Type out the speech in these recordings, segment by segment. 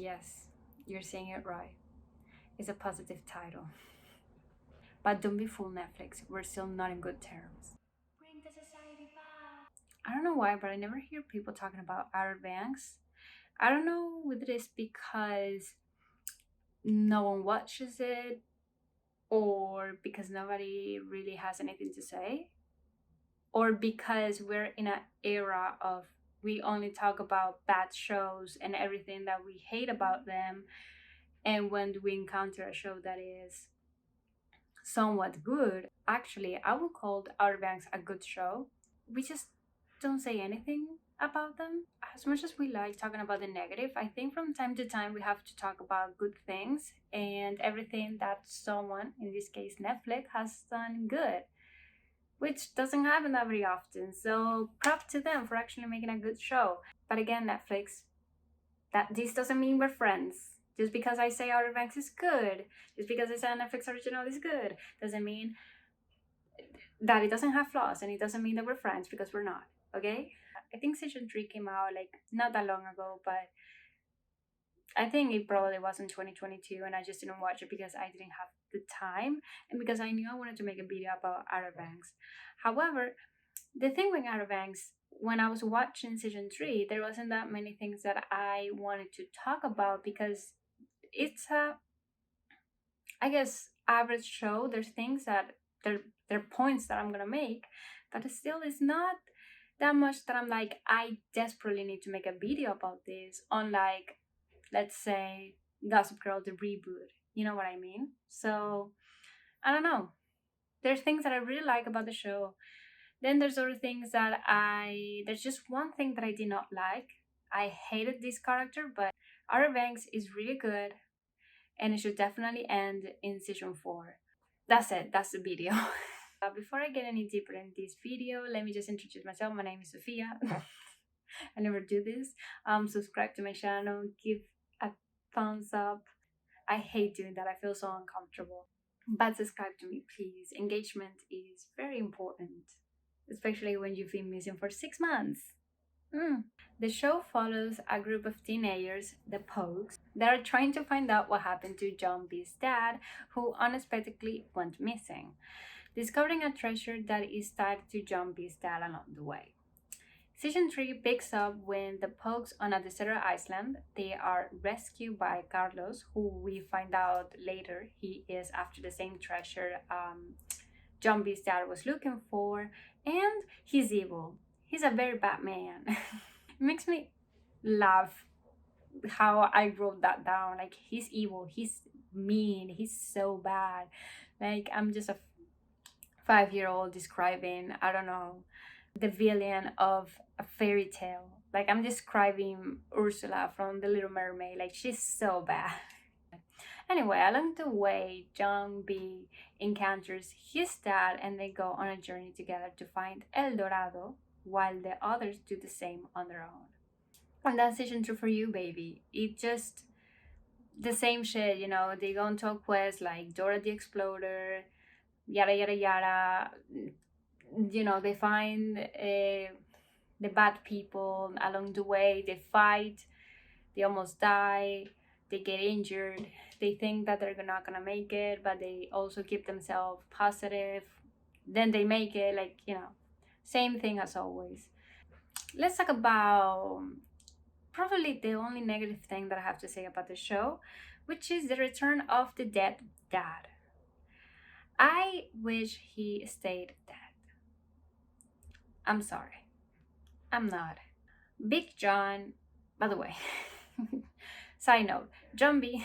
Yes, you're saying it right. It's a positive title. But don't be fooled, Netflix. We're still not in good terms. Bring the society back. I don't know why, but I never hear people talking about Outer Banks. I don't know whether it's because no one watches it or because nobody really has anything to say or because we're in an era of we only talk about bad shows and everything that we hate about them, and when we encounter a show that is somewhat good, actually I would call the Outer Banks a good show. We just don't say anything about them. As much as we like talking about the negative, I think from time to time we have to talk about good things and everything that someone, in this case Netflix, has done good, which doesn't happen that very often. So prop to them for actually making a good show. But again, Netflix, that this doesn't mean we're friends. Just because I say Outer Banks is good, just because I say a Netflix original is good, doesn't mean that it doesn't have flaws, and it doesn't mean that we're friends, because we're not. Okay? I think season 3 came out like not that long ago, but I think it probably was in 2022, and I just didn't watch it because I didn't have the time and because I knew I wanted to make a video about Outer Banks. However, the thing with Outer Banks, when I was watching season 3, there wasn't that many things that I wanted to talk about because it's a, I guess, average show. There's things that there are points that I'm gonna make, but it still is not that much that I'm like, I desperately need to make a video about this. Unlike, let's say, Gossip Girl, the reboot. You know what I mean? So I don't know. There's things that I really like about the show. Then there's other things that there's just one thing that I did not like. I hated this character, but Outer Banks is really good and it should definitely end in season 4. That's it, that's the video. Before I get any deeper in this video, let me just introduce myself. My name is Sofia. I never do this. Subscribe to my channel, give a thumbs up. I hate doing that, I feel so uncomfortable. But subscribe to me, please. Engagement is very important, especially when you've been missing for 6 months. The show follows a group of teenagers, the Pogues, that are trying to find out what happened to John B's dad, who unexpectedly went missing, discovering a treasure that is tied to John B's dad along the way. Season 3 picks up when the Pogues on a deserted island. They are rescued by Carlos, who we find out later he is after the same treasure John B's dad was looking for, and he's evil. He's a very bad man. It makes me laugh how I wrote that down. Like, he's evil, he's mean, he's so bad. Like, I'm just a 5-year-old describing, I don't know, the villain of a fairy tale. Like, I'm describing Ursula from The Little Mermaid. Like, she's so bad. Anyway, along the way, John B encounters his dad and they go on a journey together to find El Dorado, while the others do the same on their own. And that's season 2 for you, baby. It just the same shit, you know. They go into a quest like Dora the Explorer, yada yada yada. You know, they find the bad people along the way. They fight. They almost die. They get injured. They think that they're not gonna make it, but they also keep themselves positive. Then they make it. Like, you know, same thing as always. Let's talk about probably the only negative thing that I have to say about the show, which is the return of the dead dad. I wish he stayed dead. I'm sorry. I'm not. Big John, by the way, side note, John B,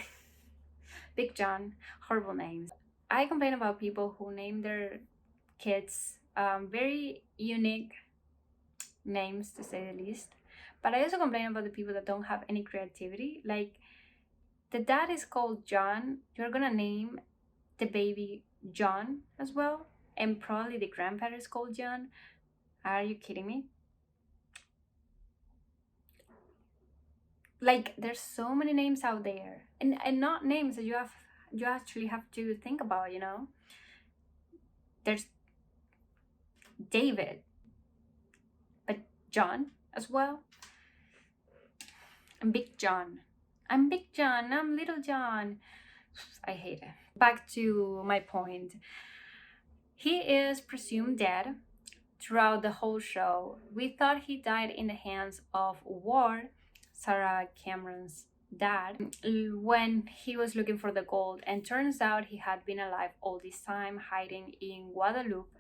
Big John, horrible names. I complain about people who name their kids very unique names, to say the least. But I also complain about the people that don't have any creativity. Like, the dad is called John. You're gonna name the baby John as well, and probably the grandparent is called John. Are you kidding me? Like, there's so many names out there, and not names that you actually have to think about, you know. There's David, but John as well, and Big John. I'm Big John, I'm Little John. I hate it. Back to my point. He is presumed dead throughout the whole show. We thought he died in the hands of Ward, Sarah Cameron's dad, when he was looking for the gold, and turns out he had been alive all this time, hiding in Guadeloupe.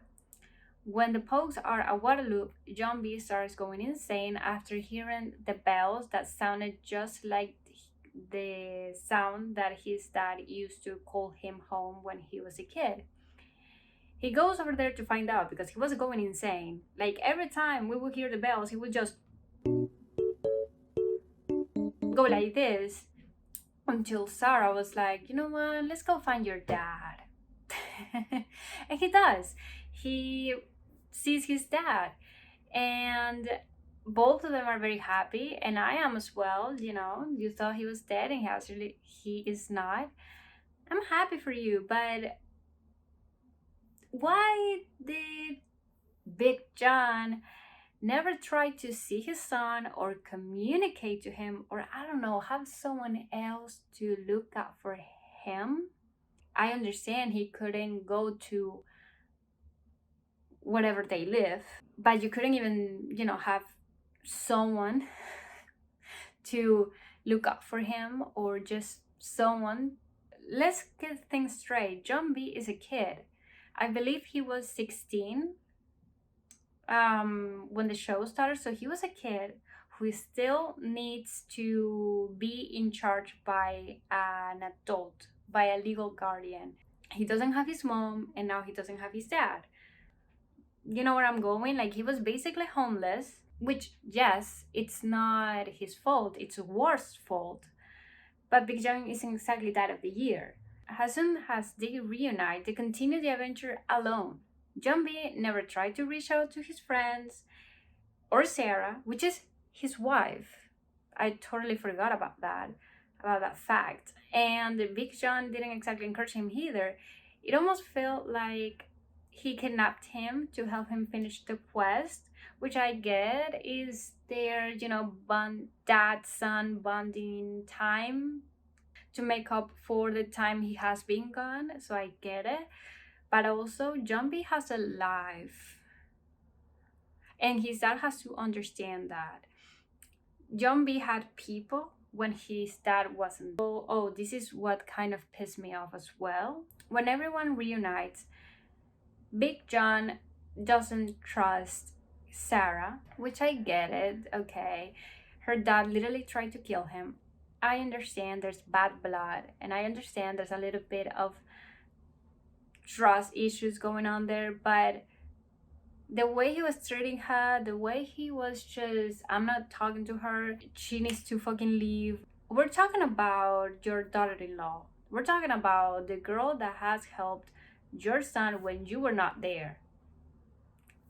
When the Pogues are at Guadeloupe, John B starts going insane after hearing the bells that sounded just like the sound that his dad used to call him home when he was a kid. He goes over there to find out because he was going insane. Like every time we would hear the bells, he would just go like this until Sarah was like, you know what, let's go find your dad. And he does. He sees his dad, and both of them are very happy, and I am as well. You know, you thought he was dead, and he is not. I'm happy for you, but why did Big John never try to see his son or communicate to him, or I don't know, have someone else to look out for him? I understand he couldn't go to wherever they live, but you couldn't even, have someone to look up for him, or just someone. Let's get things straight. John B is a kid. I believe he was 16 when the show started, so he was a kid who still needs to be in charge by an adult, by a legal guardian. He doesn't have his mom, and now he doesn't have his dad. You know where I'm going? Like, he was basically homeless, which, yes, it's not his fault, it's Ward's fault. But Big John isn't exactly that of the year. As soon as they reunite, they continue the adventure alone. John B never tried to reach out to his friends or Sarah, which is his wife. I totally forgot about that fact. And Big John didn't exactly encourage him either. It almost felt like he kidnapped him to help him finish the quest, which I get is their, dad son bonding time to make up for the time he has been gone. So I get it. But also, John B has a life, and his dad has to understand that. John B had people when his dad wasn't. Oh, this is what kind of pissed me off as well. When everyone reunites, Big John doesn't trust Sarah, which I get it, okay. Her dad literally tried to kill him. I understand there's bad blood, and I understand there's a little bit of trust issues going on there, but the way he was treating her, the way he was just, I'm not talking to her, she needs to fucking leave. We're talking about your daughter-in-law. We're talking about the girl that has helped your son when you were not there.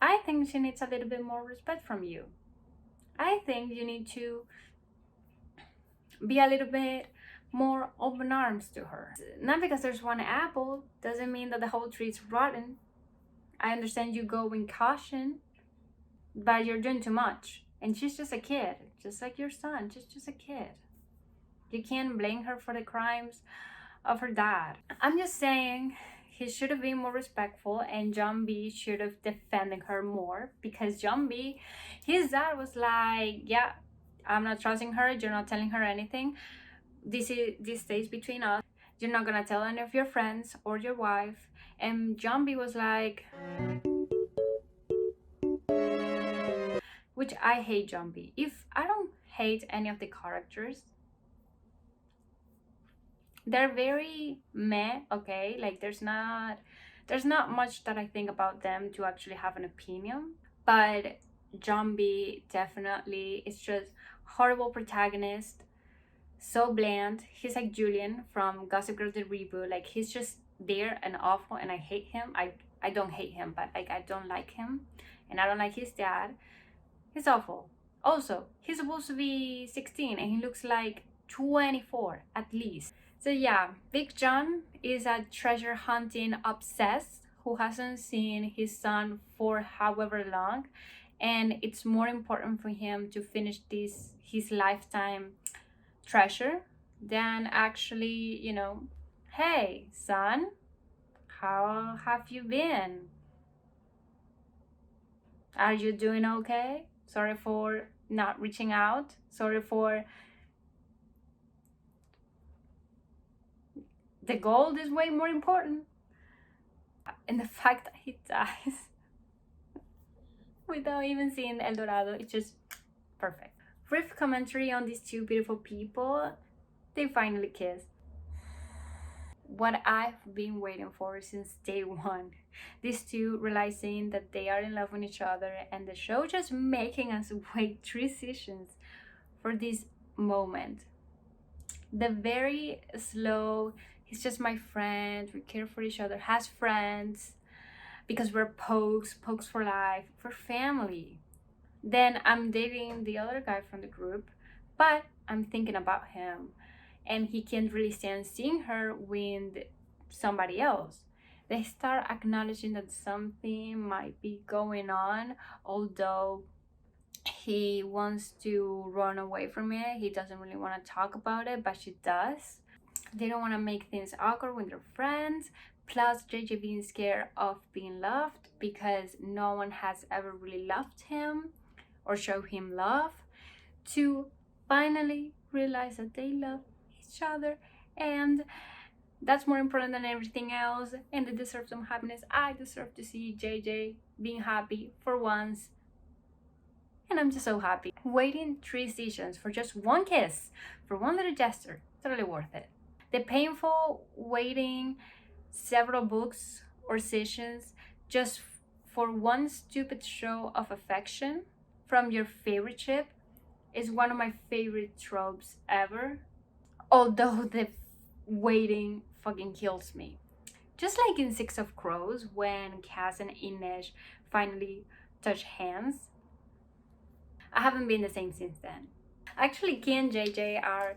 I think she needs a little bit more respect from you. I think you need to be a little bit more open arms to her. Not because there's one apple doesn't mean that the whole tree's rotten. I understand you go with caution, but you're doing too much. And she's just a kid, just like your son, just a kid. You can't blame her for the crimes of her dad. I'm just saying he should have been more respectful, and John B should have defended her more, because John B, his dad was like, yeah, I'm not trusting her, you're not telling her anything. This stays between us. You're not gonna tell any of your friends or your wife. And John B was like, which I hate John B. If I don't hate any of the characters, they're very meh, okay? Like there's not much that I think about them to actually have an opinion. But John B definitely is just horrible protagonist, so bland. He's like Julian from Gossip Girl the reboot. Like he's just there and awful, and I hate him. I don't hate him, but like I don't like him, and I don't like his dad. He's awful. Also, he's supposed to be 16 and he looks like 24 at least. So yeah, Big John is a treasure hunting obsessed who hasn't seen his son for however long, and it's more important for him to finish this his lifetime treasure than actually, hey, son, how have you been? Are you doing okay? Sorry for not reaching out. Sorry for the gold is way more important. And the fact that he dies without even seeing El Dorado, it's just perfect. Brief commentary on these two beautiful people. They finally kiss. What I've been waiting for since day one. These two realizing that they are in love with each other, and the show just making us wait 3 seasons for this moment. The very slow, he's just my friend, we care for each other, has friends, because we're pokes for life, for family. Then I'm dating the other guy from the group, but I'm thinking about him, and he can't really stand seeing her with somebody else. They start acknowledging that something might be going on, although he wants to run away from it. He doesn't really want to talk about it, but she does. They don't want to make things awkward with their friends. Plus, JJ being scared of being loved because no one has ever really loved him or show him love. To finally realize that they love each other, and that's more important than everything else, and they deserve some happiness. I deserve to see JJ being happy for once, and I'm just so happy. Waiting 3 seasons for just one kiss, for one little gesture, totally worth it. The painful waiting several books or sessions just for one stupid show of affection from your favorite ship is one of my favorite tropes ever. Although the waiting fucking kills me. Just like in Six of Crows, when Cass and Inej finally touch hands, I haven't been the same since then. Actually, Key and JJ are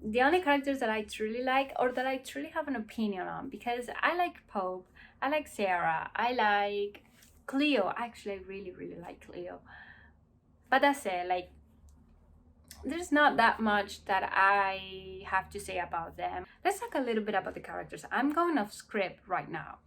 the only characters that I truly like, or that I truly have an opinion on, because I like Pope, I like Sarah, I like Cleo. Actually, I really like Cleo. But that's it, like, there's not that much that I have to say about them. Let's talk a little bit about the characters. I'm going off script right now.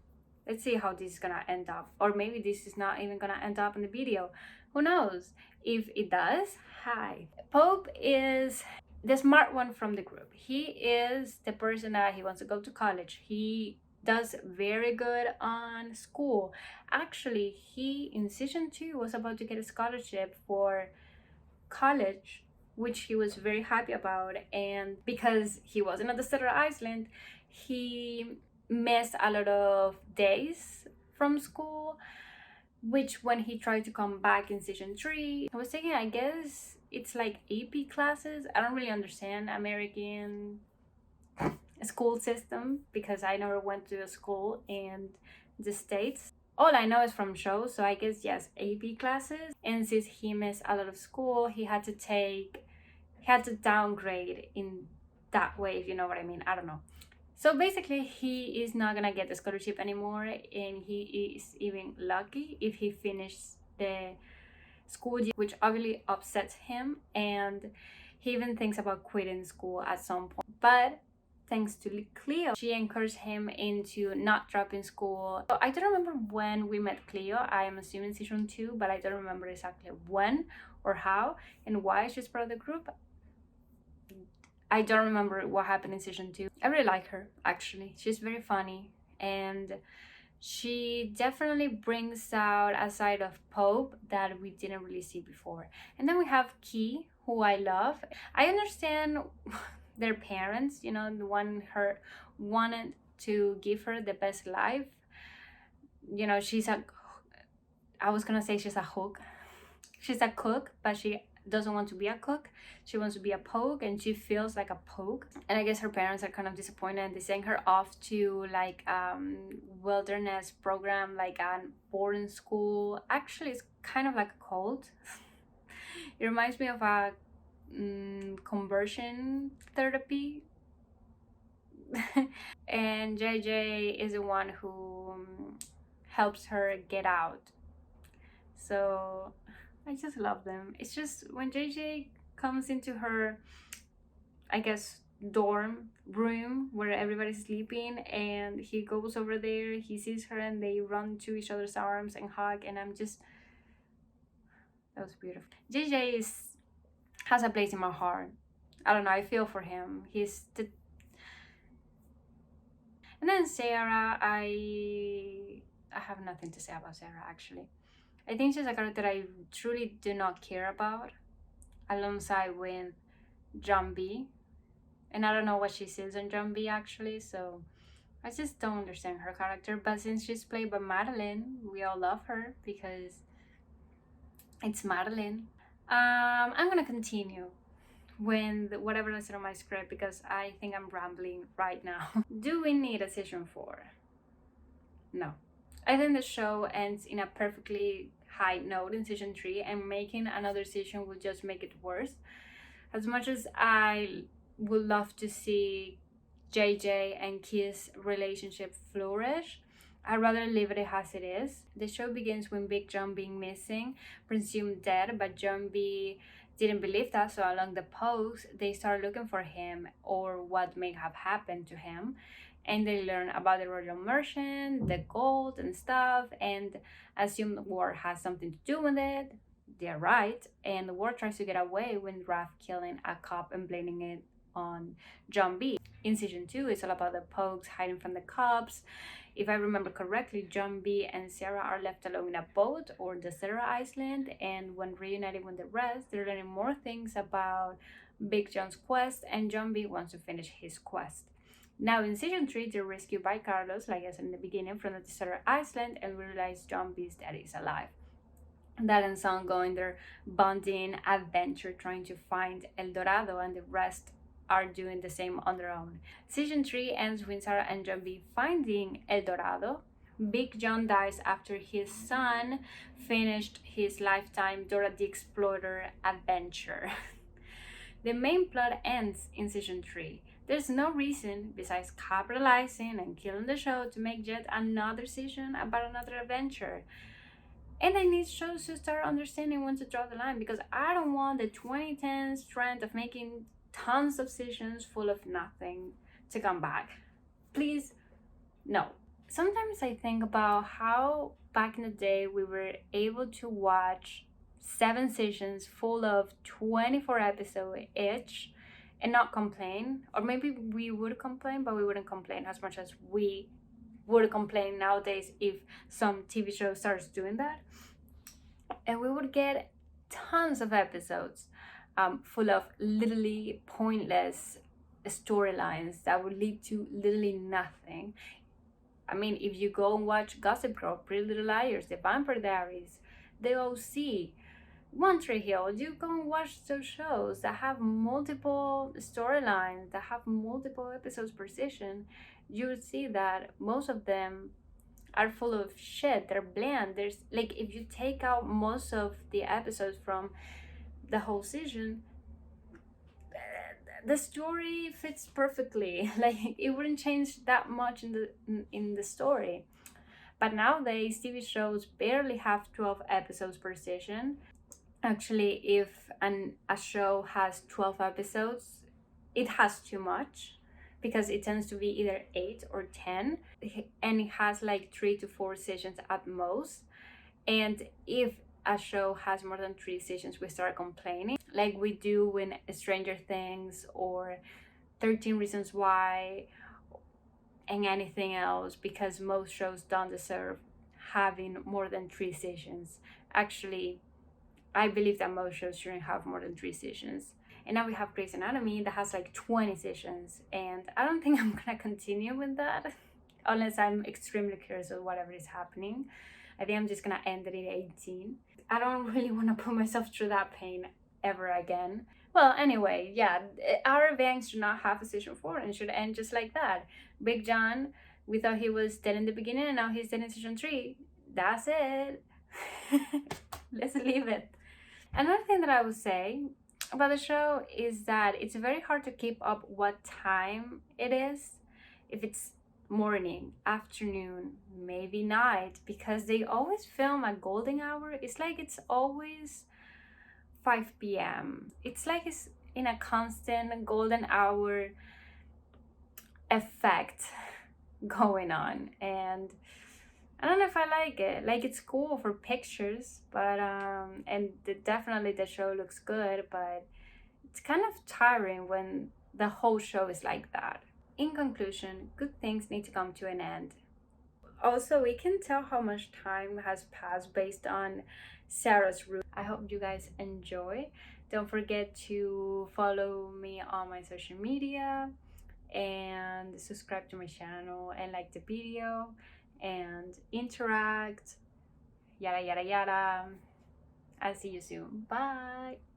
Let's see how this is gonna end up. Or maybe this is not even gonna end up in the video. Who knows? If it does, hi. Pope is the smart one from the group. He is the person that he wants to go to college. He does very good on school. Actually, he in season 2 was about to get a scholarship for college, which he was very happy about. And because he wasn't at the Desert Island, he missed a lot of days from school, which when he tried to come back in season 3, I was thinking, I guess it's like AP classes. I don't really understand American school system because I never went to a school in the States. All I know is from shows, so I guess yes, AP classes. And since he missed a lot of school, he had to downgrade in that way, if you know what I mean. I don't know. So basically, he is not gonna get the scholarship anymore, and he is even lucky if he finishes the school year, which obviously upsets him, and he even thinks about quitting school at some point. But thanks to Cleo, she encouraged him into not dropping school. So I don't remember when we met Cleo. I am assuming season 2, but I don't remember exactly when or how and why she's part of the group. I don't remember what happened in season 2. I really like her, actually. She's very funny, and she definitely brings out a side of Pope that we didn't really see before. And then we have Key, who I love. I understand their parents, the one her wanted to give her the best life. I was gonna say she's a hook. She's a cook, but she doesn't want to be a cook. She wants to be a poke, and she feels like a poke. And I guess her parents are kind of disappointed, and they send her off to like wilderness program, like a boarding school. Actually, it's kind of like a cult. It reminds me of a conversion therapy. And JJ is the one who helps her get out. So I just love them. It's just when JJ comes into her, I guess, dorm room where everybody's sleeping, and he goes over there, he sees her, and they run to each other's arms and hug, and I'm just, that was beautiful. JJ has a place in my heart. I don't know, I feel for him. And then Sarah, I have nothing to say about Sarah actually. I think she's a character I truly do not care about, alongside with John B. And I don't know what she says on John B actually, so I just don't understand her character. But since she's played by Madeline, we all love her because it's Madeline. I'm gonna continue with whatever I said on my script because I think I'm rambling right now. Do we need a season 4? No. I think the show ends in a perfectly high note in season 3, and making another season will just make it worse. As much as I would love to see JJ and Key's relationship flourish, I'd rather leave it as it is. The show begins with Big John being missing, presumed dead, but John B didn't believe that, so along the post, they start looking for him or what may have happened to him. And they learn about the royal merchant, the gold and stuff, and assume war has something to do with it. They're right, and the war tries to get away with Raph killing a cop and blaming it on John B. In season 2, it's all about the Pogues hiding from the cops. If I remember correctly, John B and Sarah are left alone in a boat or desert island, and when reunited with the rest, they're learning more things about Big John's quest, and John B wants to finish his quest. Now in season 3, they're rescued by Carlos, like I said in the beginning, from the desert island, and we realize John B's dad is alive. That ends on going their bonding adventure trying to find El Dorado, and the rest are doing the same on their own. Season 3 ends with Sarah and John B finding El Dorado. Big John dies after his son finished his lifetime Dora the Explorer adventure. The main plot ends in season 3. There's no reason besides capitalizing and killing the show to make yet another season about another adventure. And I need shows to start understanding when to draw the line, because I don't want the 2010s trend of making tons of seasons full of nothing to come back. Please, no. Sometimes I think about how back in the day we were able to watch 7 seasons full of 24 episodes each and not complain. Or maybe we would complain, but we wouldn't complain as much as we would complain nowadays if some TV show starts doing that. And we would get tons of episodes full of literally pointless storylines that would lead to literally nothing. I mean, if you go and watch Gossip Girl, Pretty Little Liars, The Vampire Diaries, The OC, One Tree Hill, you go and watch those shows that have multiple storylines, that have multiple episodes per season, you would see that most of them are full of shit. They're bland. There's like, if you take out most of the episodes from the whole season, the story fits perfectly. Like, it wouldn't change that much in the story. But nowadays TV shows barely have 12 episodes per season. Actually, if a show has 12 episodes, it has too much, because it tends to be either 8 or 10, and it has like 3 to 4 seasons at most. And if a show has more than 3 seasons, we start complaining, like we do when Stranger Things or 13 Reasons Why and anything else, because most shows don't deserve having more than 3 seasons. Actually, I believe that most shows shouldn't have more than 3 seasons. And now we have Grey's Anatomy that has like 20 seasons, and I don't think I'm gonna continue with that unless I'm extremely curious of whatever is happening. I think I'm just gonna end it at 18. I don't really want to put myself through that pain ever again. Well, anyway, yeah, our Banks should not have a season 4 and should end just like that. Big John, we thought he was dead in the beginning, and now he's dead in season 3. That's it. Let's leave it. Another thing that I would say about the show is that it's very hard to keep up what time it is. If it's morning, afternoon, maybe night, because they always film at golden hour. It's like it's always 5 p.m. It's like it's in a constant golden hour effect going on, and I don't know if I like it. Like, it's cool for pictures, but and definitely the show looks good, but it's kind of tiring when the whole show is like that. In conclusion, good things need to come to an end. Also, we can tell how much time has passed based on Sarah's route. I hope you guys enjoy. Don't forget to follow me on my social media and subscribe to my channel and like the video and interact. Yada yada yada. I'll see you soon. Bye.